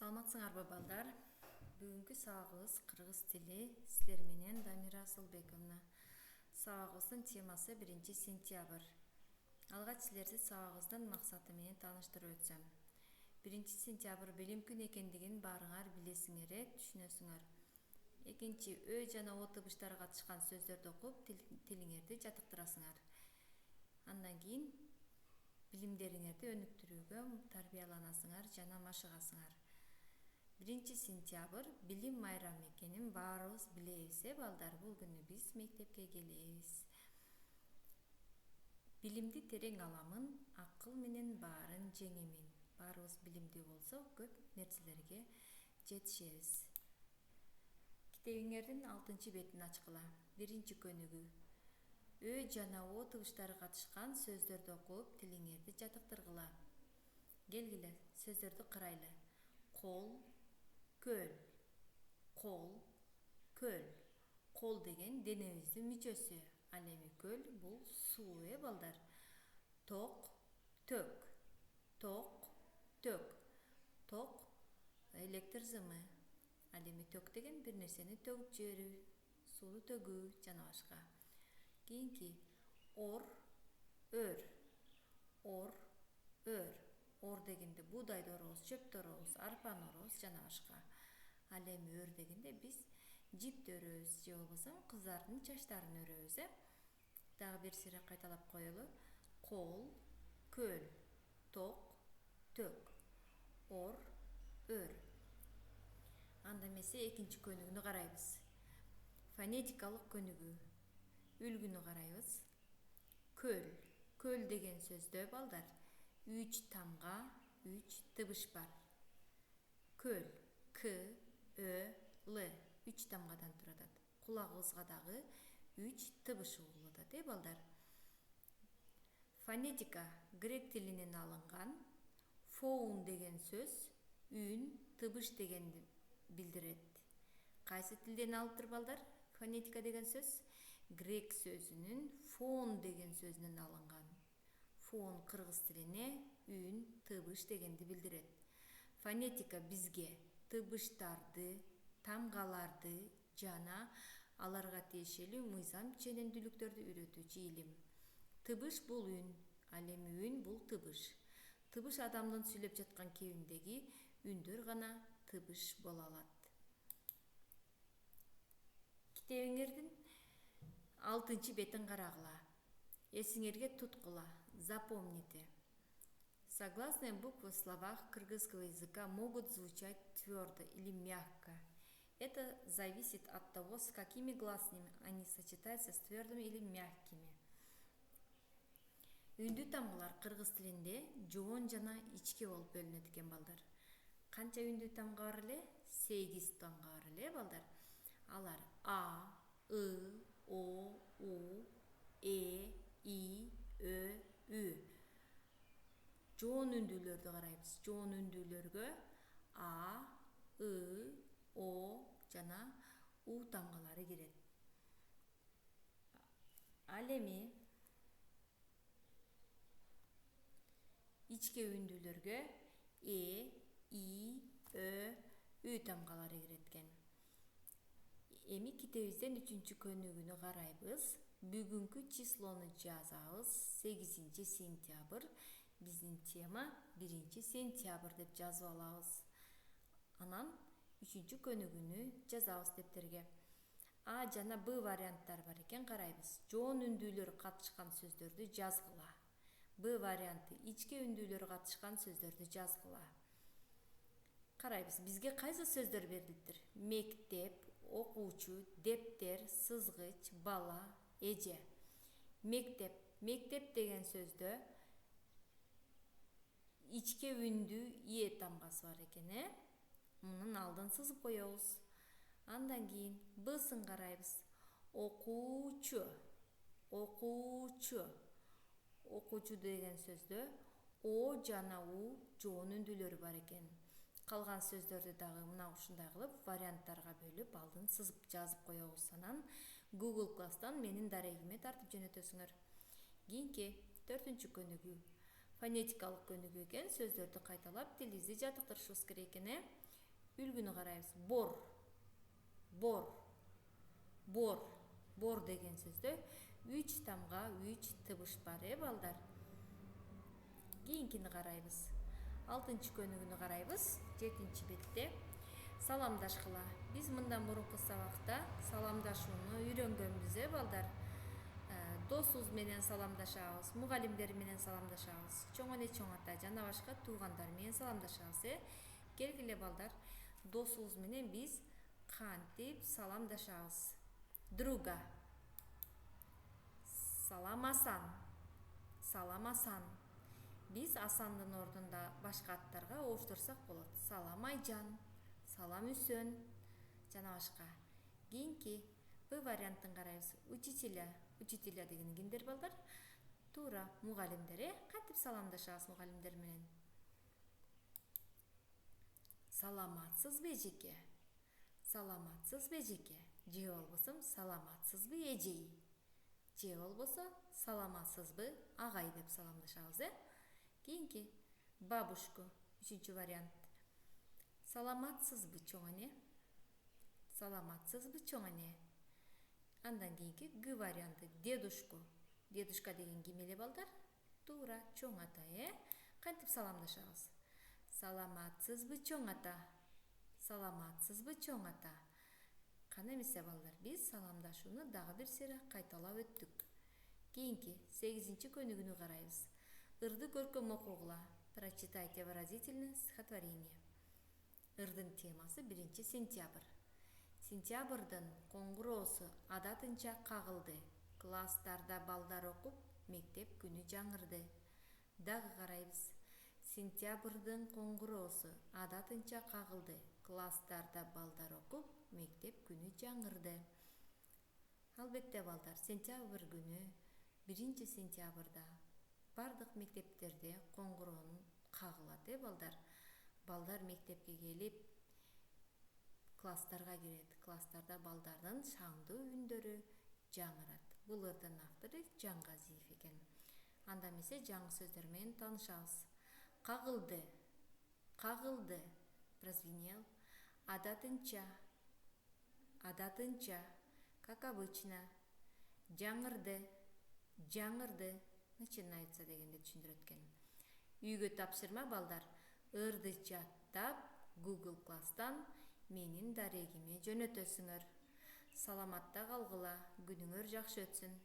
Саламатсыңарбы балдар? Бүгүнкү сабагыбыз кыргыз тили. Силер менен Дамира Асылбековна. Сабагыбыздын темасы 1 сентябрь. Алгач силерди сабагыбыздын максаты менен тааныштырып өтсөм. 1 сентябрь билим күнү экендигин баарыңар билесиңер, түшүнөсүңөр. Экинчи, Ö жана О тыбыштары катышкан сөздөрдү окуп, тилиңерди жатыктырасыңар. Андан кийин билимдериңерди өнүктүрүүгө тарбияланасыңар жана машыгасыңар. 1 сентябрь билим майрамы экенин баарыбыз билебиз, балдар. Бул күнү биз мектепке келебиз. Билимди терең аламын, акыл менен баарын жеңемин. Баарыбыз билимдүү болсо, көп нерселерге жетишебиз. Китебиңердин 6-бетин ачкыла. 1-көнүгү. Ö жана О тыбыштары катышкан сөздөрдү окуп, тилиңерди жатыктыргыла. Келгиле, сөздөрдү карайлы. Кол, көл. Кол, көл. Кол деген денебиздин мүчөсү. Ал эми көл бул суу, балдар. Ток, тök. Ток, тök. Ток электр зымы. Ал эми тök деген бир нерсени төгүп жиберүү, сууну төгүү жана башка. Кийинки ор, өр. Ор, өр. Ор дегенде буудайды орообуз, чөптү орообуз, арпаны орообуз жана башка. Ал эми өр дегенде биз жипти өрөбүз же болбосо кыздардын чачтарын өрөбүз. Дагы бир сыйра кайталап коелу. Кол, көл. Ток, тök. Ор, өр. Анда эмесе 2-көнүгүнү карайбыз. Фонетикалык көнүгүү. Үлгүнү карайбыз. Көл. Көл деген сөздө, балдар, 3 тамга, 3 тыбыш бар. Көл. К, Ö, Л. 3 тамгадан турат. Кулагыбызга дагы 3 тыбыш угулуп атат, балдар. Фонетика грек тилинен алынган. Фоун деген сөз үн, тыбыш дегенди билдирет. Кайсы тилден алыптыр, балдар? Фонетика деген сөз грек сөзүнүн фон деген сөзүнөн алынган. Фон кыргыз тилине үн, тыбыш дегенди билдирет. Фонетика бизге тыбыштарды, тамгаларды жана аларга тиешелүү мыйзам ченемдүүлүктөрдү үйрөтүүчү илим. Тыбыш бул үн, ал эми үн бул тыбыш. Тыбыш адамдын сүйлөп жаткан кебиндеги үндөр гана тыбыш боло алат. Китебиңердин 6-бетин карагыла. Эсиңерге туткула. Запомните. Согласные буквы в словах кыргызского языка могут звучать твердо или мягко. Это зависит от того, с какими гласными они сочетаются, с твердыми или мягкими. Үндүү тамгалар кыргыз тилинде жоон жана ичке болуп бөлүнөт экен, балдар. Канча үндүү тамга бар эле? 8 тамга бар эле, балдар. Алар А, И, О, У, Э, И, Ö, Ü. Жоон үндүүлөрдү карайбыз. Жоон үндүүлөргө А, И, О жана У тамгалары кирет. Ал эми ичке үндүүлөргө Э, И, Ö, Ü тамгалары кирет экен. Эми китебизден 3-көнүгүнү карайбыз. Бүгүнкү числону жазабыз. 8-сентябрь. Биздин тема 1-сентябрь деп жазып алабыз. Анан 3-көнүгүнү жазабыз дептерге. А жана Б варианттары бар экен, карайбыз. Жоон үндүүлөр катышкан сөздөрдү жазгыла. Б варианты ичке үндүүлөр катышкан сөздөрдү жазгыла. Карайбыз, бизге кайсы сөздөр берилиптир? Мектеп, окуучу, дептер, сызгыч, бала, эже. Мектеп. Мектеп деген сөздө ичке үндүү Е тамгасы бар экен, Мунун алдын сызып коебуз. Андан кийин Бсын карайбыз. Окуучу. Окуучу. Окуучу деген сөздө О жана У жоон үндүүлөрү бар экен. Калган сөздөрдү дагы мына ушундай кылып варианттарга бөлүп, алдын сызып жазып коебуз. Анан Google класстан менин дарегиме тартып жөнөтөсүңөр. Кийинки 4-көнүгүү. фонетикалык көнүгүү экен. Сөздөрдү кайталап тилибизди жатыктырышыбыз керек экен. Үлгүнү карайбыз. Бор, бор, бор, бор деген сөздө 3 тамга 3 табыш бар, балдар. Кийинкини карайбыз. 6 көнүгүүнү карайбыз. 7 бетте саламдашкыла. Биз мындан мурунку сабакта саламдашууну үйрөнгөнбүз, балдар. Досубуз менен саламдашабыз, мугалимдер менен саламдашабыз, чоң эне чоң ата жана башка туугандар менен саламдашабыз. Келгиле, балдар, досубуз менен биз кантип саламдашабыз? Друга. Салам, Асан. Салам, Асан. Биз Асандын ордунда башка аттарга ооштурсак болот. Салам, Айжан. Салам, Үсөн жана башка. Кийинки Б вариантын карайбыз. Учителя. Учителя деген кимдер, балдар? Туура, мугалимдер. Кантип саламдашабыз мугалимдер менен? Саламатсызбы, эжеке? Саламатсызбы, эжеке? Же болбосо саламатсызбы, эжей? Же болбосо саламатсызбы, агай деп саламдашабыз. Кийинки бабушку. 3 вариант. Саламатсызбы, чоң эне? Саламатсызбы, чоң эне? Андан кийинки Г варианты. Дедушку. Дедушка деген ким эле, балдар? Туура, чоң ата. Кантип саламдашабыз? Саламатсызбы, чоң ата? Саламатсызбы, чоң ата? Кана эмесе, балдар, биз саламдашууну дагы бир сере кайталап өттүк. Кийинки 8 көнүгүүнү карайбыз. Ырды көркөм окугула. Прочитайте выразительное стихотворение. Ырдын темасы 1 сентябрь. Сентябрдын коңгуроосу адатынча кагылды. Класстарда балдар окуп, мектеп күнү жаңырды. Дагы карайбыз. Сентябрдын коңгуроосу адатынча кагылды. Класстарда балдар окуп, мектеп күнү жаңырды. Албетте, балдар, сентябрь күнү 1 сентябрда бардык мектептерде коңгуроо кагылат, балдар. Балдар мектепке келип, класстарга кирет. Класстарда балдардын шаңдуу үндөрү жаңырат. Бул ырдын автору Жаңгазиев экен. Анда эмесе жаңы сөздөр менен таанышабыз. Кагылды. Кагылды. Прозвенел. Адатынча. Адатынча. Как обычно. Жаңырды. Жаңырды. Начинается дегенди түшүндүрөт экен. Үйгө тапшырма, балдар. Ырды жаттап, Google класстан менин дарегиме жөнөтөсүңөр. Саламатта калгыла, күнүңөр жакшы өтсүн.